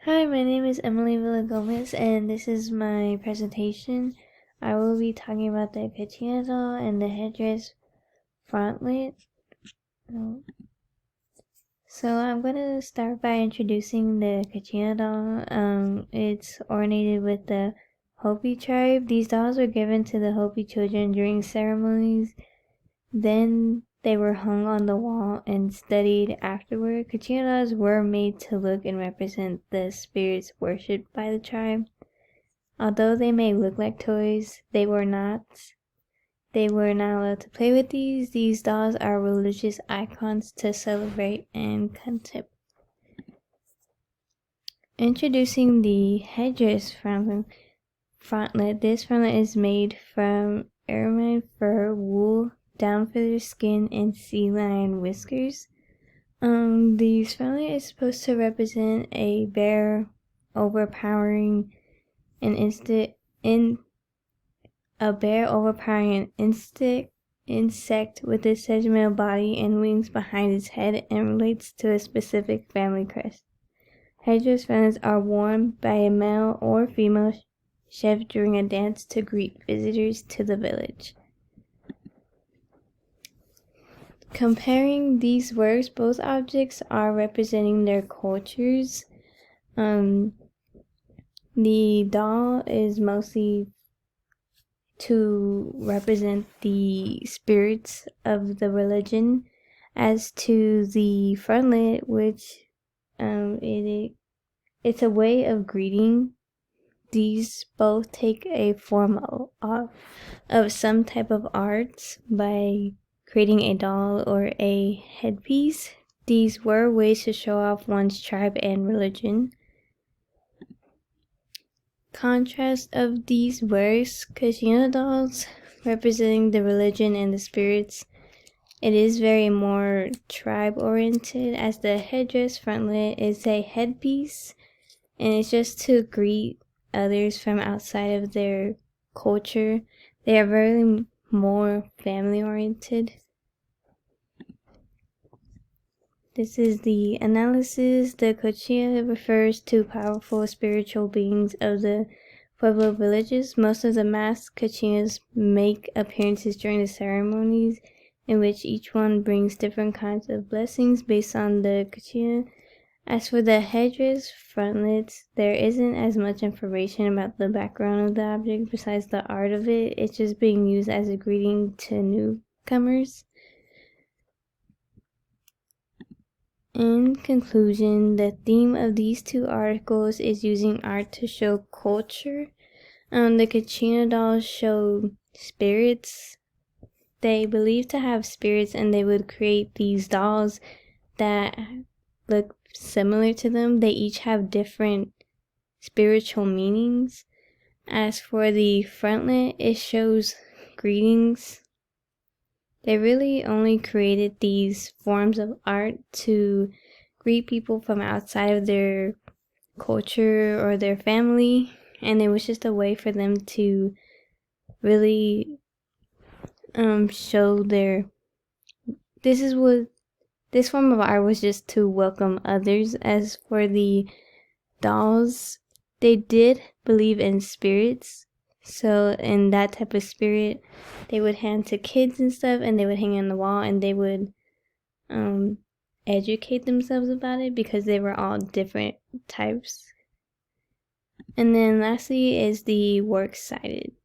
Hi, my name is Emily Villagomez, and this is my presentation. I will be talking about the Katina doll and the headdress frontlet. So I'm going to start by introducing the Katina doll. It's ornated with the Hopi tribe. These dolls were given to the Hopi children during ceremonies. Then they were hung on the wall and studied afterward. Katina dolls were made to look and represent the spirits worshipped by the tribe. Although they may look like toys, they were not. They were not allowed to play with these. These dolls are religious icons to celebrate and contemplate. Introducing the headdress frontlet. This frontlet is made from ermine fur, wool, down feather skin, and sea lion whiskers. These frontlet is supposed to represent a bear overpowering an insect with a segmental body and wings behind its head and relates to a specific family crest. Headdress frontlets are worn by a male or female chef during a dance to greet visitors to the village. Comparing these works, both objects are representing their cultures. The doll is mostly to represent the spirits of the religion, as to the frontlet, which it's a way of greeting. These both take a form of some type of art by creating a doll or a headpiece. These were ways to show off one's tribe and religion. Contrast of these works, Katina dolls representing the religion and the spirits. It is very more tribe oriented, as the headdress frontlet is a headpiece and it's just to greet others from outside of their culture. They are very more family oriented. This is the analysis. The Cochina refers to powerful spiritual beings of the Pueblo villages. Most of the masked Cochinas make appearances during the ceremonies, in which each one brings different kinds of blessings based on the Cochina. As for the headdress frontlets, there isn't as much information about the background of the object besides the art of it. It's just being used as a greeting to newcomers. In conclusion, the theme of these two articles is using art to show culture. The Katrina dolls show spirits. They believe to have spirits, and they would create these dolls that look similar to them. They each have different spiritual meanings. As for the frontlet, it shows greetings. They really only created these forms of art to greet people from outside of their culture or their family, and it was just a way for them to really show their this form of art was just to welcome others. As for the dolls, they did believe in spirits. So in that type of spirit, they would hand to kids and stuff, and they would hang on the wall, and they would educate themselves about it because they were all different types. And then lastly is the works cited.